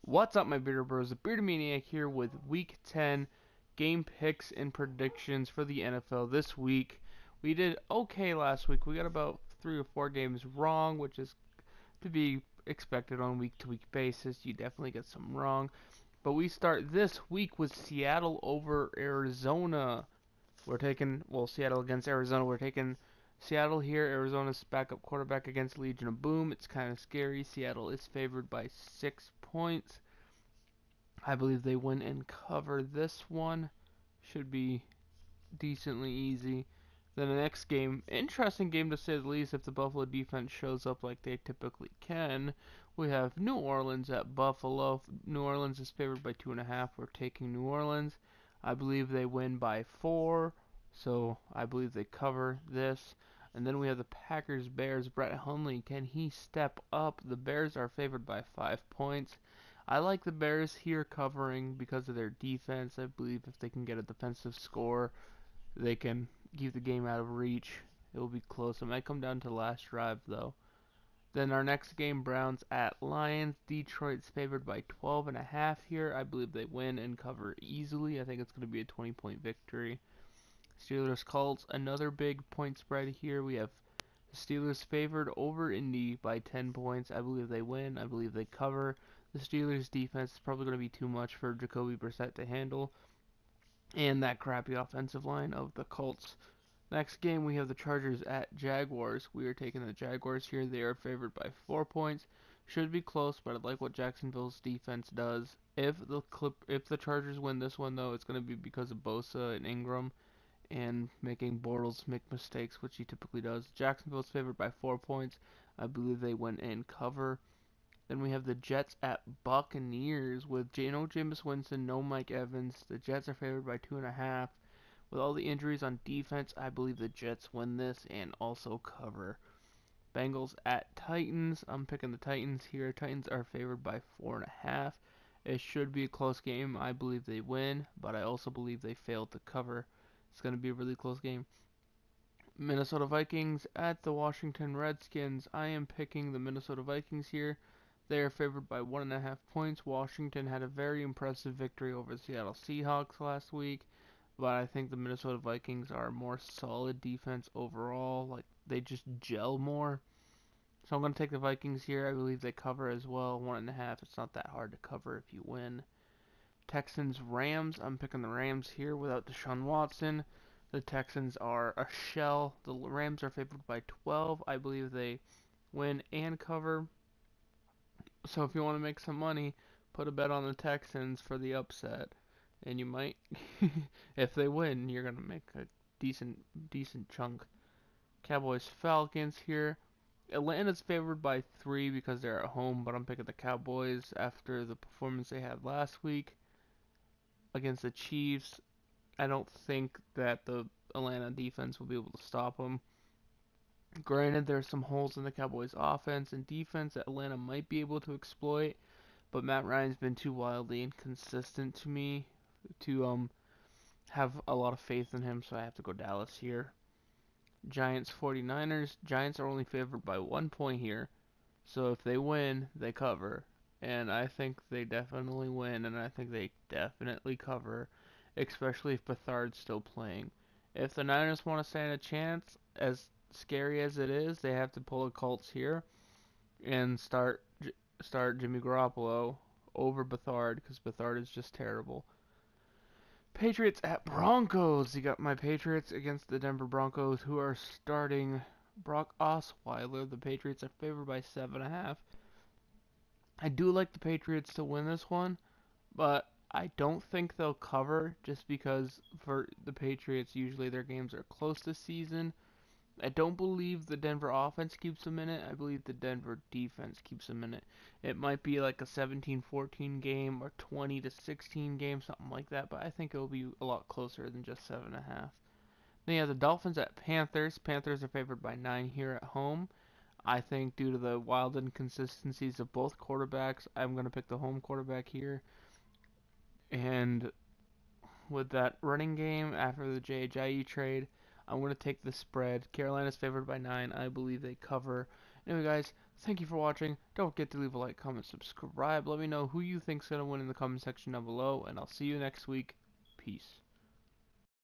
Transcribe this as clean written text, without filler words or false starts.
What's up, my bearded bros? The Bearded Maniac here with Week 10 game picks and predictions for the NFL this week. We did okay last week. We got about 3 or 4 games wrong, which is to be expected on week-to-week basis. You definitely get some wrong. But we start this week with Seattle over Arizona. We're taking, well, Seattle against Arizona. We're taking Seattle here. Arizona's backup quarterback against Legion of Boom. It's kind of scary. Seattle is favored by 6 points. I believe they win and cover this one. Should be decently easy. Then the next game, interesting game to say the least if the Buffalo defense shows up like they typically can. We have New Orleans at Buffalo. New Orleans is favored by 2.5. We're taking New Orleans. I believe they win by 4, so I believe they cover this. And then we have the Packers-Bears. Brett Hundley, can he step up? The Bears are favored by 5 points. I like the Bears here covering because of their defense. I believe if they can get a defensive score, they can keep the game out of reach. It will be close. It might come down to the last drive, though. Then our next game, Browns at Lions. Detroit's favored by 12.5 here. I believe they win and cover easily. I think it's going to be a 20-point victory. Steelers Colts, another big point spread here. We have the Steelers favored over Indy by 10 points. I believe they win. I believe they cover. The Steelers defense is probably going to be too much for Jacoby Brissett to handle. And that crappy offensive line of the Colts. Next game, we have the Chargers at Jaguars. We are taking the Jaguars here. They are favored by 4 points. Should be close, but I like what Jacksonville's defense does. If the Chargers win this one, though, it's going to be because of Bosa and Ingram and making Bortles make mistakes, which he typically does. Jacksonville's favored by 4 points. I believe they win and cover. Then we have the Jets at Buccaneers with no Jameis Winston, no Mike Evans. The Jets are favored by 2.5. With all the injuries on defense, I believe the Jets win this and also cover. Bengals at Titans. I'm picking the Titans here. Titans are favored by 4.5. It should be a close game. I believe they win, but I also believe they failed to cover. It's going to be a really close game. Minnesota Vikings at the Washington Redskins. I am picking the Minnesota Vikings here. They are favored by 1.5 points. Washington had a very impressive victory over the Seattle Seahawks last week, but I think the Minnesota Vikings are a more solid defense overall. Like, they just gel more. So I'm going to take the Vikings here. I believe they cover as well. 1.5. It's not that hard to cover if you win. Texans Rams. I'm picking the Rams here without Deshaun Watson. The Texans are a shell. The Rams are favored by 12. I believe they win and cover. So if you want to make some money, put a bet on the Texans for the upset, and you might, if they win, you're gonna make a decent chunk. Cowboys Falcons here. Atlanta's favored by 3 because they're at home, but I'm picking the Cowboys after the performance they had last week against the Chiefs. I don't think that the Atlanta defense will be able to stop them. Granted, there's some holes in the Cowboys' offense and defense that Atlanta might be able to exploit, but Matt Ryan's been too wildly inconsistent to me to have a lot of faith in him, so I have to go Dallas here. Giants 49ers. Giants are only favored by 1 point here, so if they win, they cover. And I think they definitely win, and I think they definitely cover, especially if Bethard's still playing. If the Niners want to stand a chance, as scary as it is, they have to pull a Colts here and start Jimmy Garoppolo over Bethard because Bethard is just terrible. Patriots at Broncos. You got my Patriots against the Denver Broncos, who are starting Brock Osweiler. The Patriots are favored by 7.5. I do like the Patriots to win this one, but I don't think they'll cover just because for the Patriots, usually their games are close this season. I don't believe the Denver offense keeps them in it. I believe the Denver defense keeps them in it. It might be like a 17-14 game or 20-16 game, something like that, but I think it'll be a lot closer than just 7.5. Then you have the Dolphins at Panthers. Panthers are favored by 9 here at home. I think due to the wild inconsistencies of both quarterbacks, I'm going to pick the home quarterback here. And with that running game after the Ajayi trade, I'm going to take the spread. Carolina's favored by 9. I believe they cover. Anyway, guys, Thank you for watching. Don't forget to leave a like, comment, subscribe. Let me know who you think's going to win in the comment section down below, and I'll see you next week. Peace.